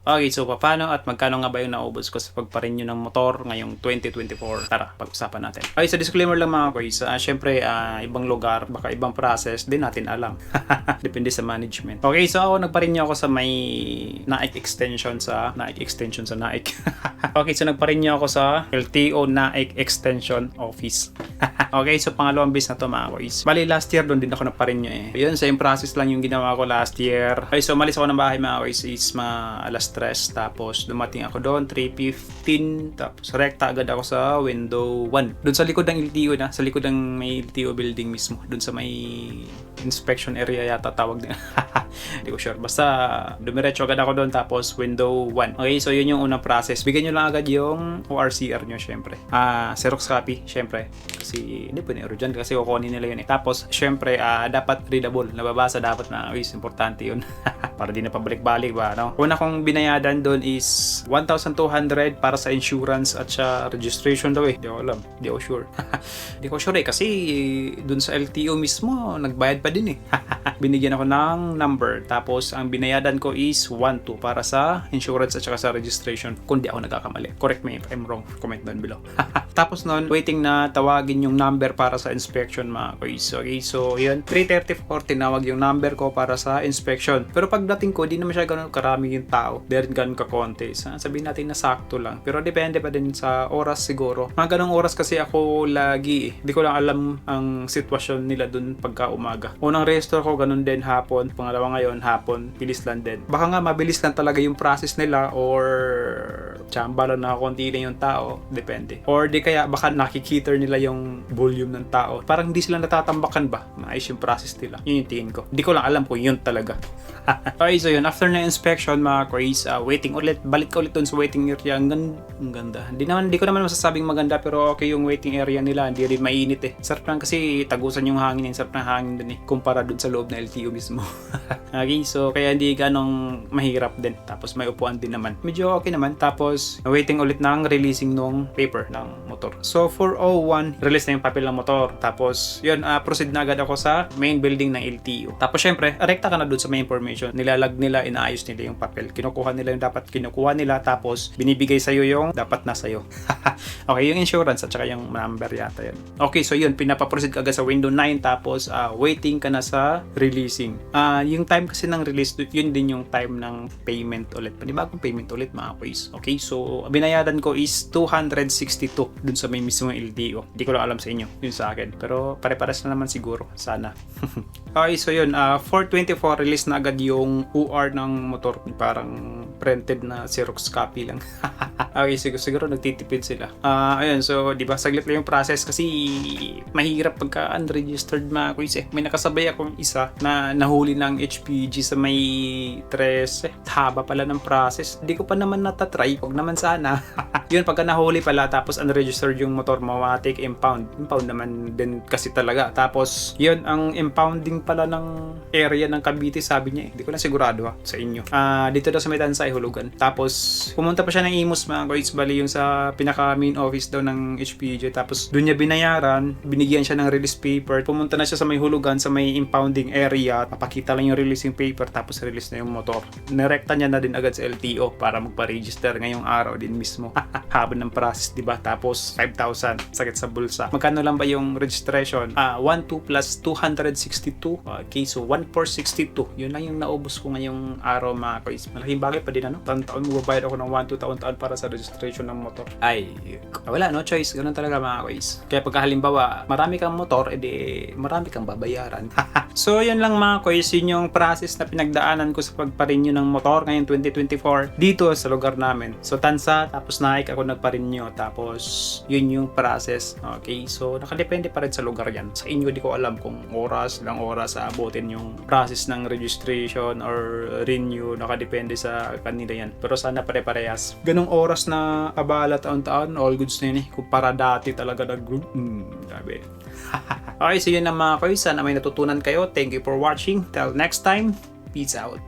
Okay, so paano at magkano nga ba yung naubos ko sa pagpa-renew ng motor ngayong 2024? Tara, pag-usapan natin. Okay, so disclaimer lang mga guys. Syempre, ibang lugar, baka ibang process, din natin alam. Depende sa management. Okay, so ako nagpa-renew ako sa may Naik extension sa Naik. Okay, so nagpa-renew ako sa LTO Naik Extension Office. Okay, so pangalawang base na to mga guys. Bali, last year doon din ako nagpa-renew Yun, same process lang yung ginawa ko last year. Okay, so malis ako ng bahay mga guys is mga alas 3. Tapos dumating ako doon 3:15. Tapos rekta agad ako sa window 1. Doon sa likod ng LTO na, sa likod ng may LTO building mismo. Doon sa may inspection area yata tawag din. Hindi ko sure. Basta dumiretso agad ako doon tapos window 1. Okay, so yun yung unang process. Bigyan nyo lang agad yung ORCR nyo syempre. Xerox copy syempre. Kasi hindi po ni dyan kasi kukunin nila yun Tapos syempre dapat readable. Nababasa dapat na importante yun. Para di na pabalik-balik ba, no? Una kong binayadan doon is 1,200 para sa insurance at sa registration daw Di ko alam. Di ko sure. Di ko sure kasi doon sa LTO mismo nagbayad pa din Binigyan ako ng number. Tapos ang binayadan ko is 1,200 para sa insurance at saka sa registration. Kung di ako nagkakamali. Correct me if I'm wrong. Comment down below. Tapos noon, waiting na tawagin yung number para sa inspection mga guys. Okay, so yun. 3:34 tinawag yung number ko para sa inspection. Pero pagdating ko, di naman siya ganun karami yung tao. Di rin ganun kakonti. Sabihin natin na sakto lang. Pero depende pa din sa oras siguro. Mga ganung oras kasi ako lagi Di ko lang alam ang sitwasyon nila dun pagka umaga. Unang register ko ganun din hapon. Pangalawa ngayon hapon. Bilis lang din. Baka nga mabilis lang talaga yung process nila or tsamba lang na konti lang yung tao. Depende. Or di kaya baka nakikita nila yung volume ng tao. Parang hindi sila natatambakan ba? Maayos yung process nila. Yun yung tingin ko. Di ko lang alam kung yun talaga. Okay, so yun. After na inspection mga Chris, waiting ulit. Balik ka ulit dun sa waiting area. Ang ganda. Di ko naman masasabing maganda pero okay yung waiting area nila. Hindi rin mainit Sarap lang kasi tagusan yung hangin. Sarap ng hangin dun kumpara dun sa loob na LTO mismo. Okay, so kaya hindi ganong mahirap din. Tapos may upuan din naman. Medyo okay naman. Tapos waiting ulit ng releasing ng paper ng motor. So 4:01, release na yung papel ng motor. Tapos yun, proceed na agad ako sa main building ng LTO. Tapos syempre, rekta ka na dun sa may information. Nilalag nila, inaayos nila yung papel. Kinukuha nila yung dapat kinukuha nila. Tapos binibigay sa'yo yung dapat na sa'yo. Okay, yung insurance at saka yung number yata yun. Okay, so yun, pinapaproceed ka agad sa window 9. Tapos waiting ka na sa releasing. Yung time kasi ng release, yun din yung time ng payment ulit. Panibagong payment ulit mga boys. Okay, so binayadan ko is 262 dun sa may mismo LTO. Hindi ko lang alam sa inyo, yun sa akin. Pero pare-pares na naman siguro, sana. Okay, so yun, 4:24 release na agad yung OR ng motor. Parang printed na Xerox copy lang. Okay, siguro nagtitipid sila. Ayun, so di ba saglit lang yung process kasi mahirap pagka unregistered mga kuys May nakasabay akong isa na nahuli ng HPG sa may 13. Haba pala ng process. Di ko pa naman natatry. Huwag naman sana. Yun, pagka nahuli pala tapos unregistered yung motor mo, take impound. Impound naman din kasi talaga. Tapos, yun, ang impounding pala ng area ng Cavite, sabi niya Di ko na sigurado sa inyo. Dito daw sa may Tansay, Hulugan. Tapos, pumunta pa siya ng Imus mga guys. Bali yung sa pinaka main office daw ng HPG. Tapos, doon niya binayaran. Binigyan siya ng release paper. Pumunta na siya sa may Hulugan, sa may impounding area. Papakita lang yung releasing paper. Tapos, release na yung motor. Nirekta niya na din agad sa LTO para magpa-register ngayong araw din mismo. Haba ng process, di ba? Tapos 5,000 sakit sa bulsa. Magkano lang ba yung registration? 1,2 plus 262. Okay, so 1,462. Yun lang yung naubos ko ngayong araw mga guys. Malaking bagay pa din taon-taon magbabayad ako ng 1,2 taon-taon para sa registration ng motor. Ay, wala, no choice. Ganun talaga mga guys. Kaya pagka halimbawa, marami kang motor, edi marami kang babayaran. So, yun lang mga guys. Yun yung process na pinagdaanan ko sa pagpa-renew ng motor ngayong 2024 dito sa lugar namin. So, Tansa, tapos Naik ako nagpa-renew. Tapos, yun yung process. Okay, so nakadepende pa rin sa lugar yan. Sa inyo, di ko alam kung ilang oras aabotin yung process ng registration or renew. Nakadepende sa kanila yan. Pero sana pare-parehas. Ganong oras na abala taon-taon, all goods na yun Kumpara dati talaga grabe. Okay, so yun na mga koy. Sana may natutunan kayo. Thank you for watching. Till next time, peace out.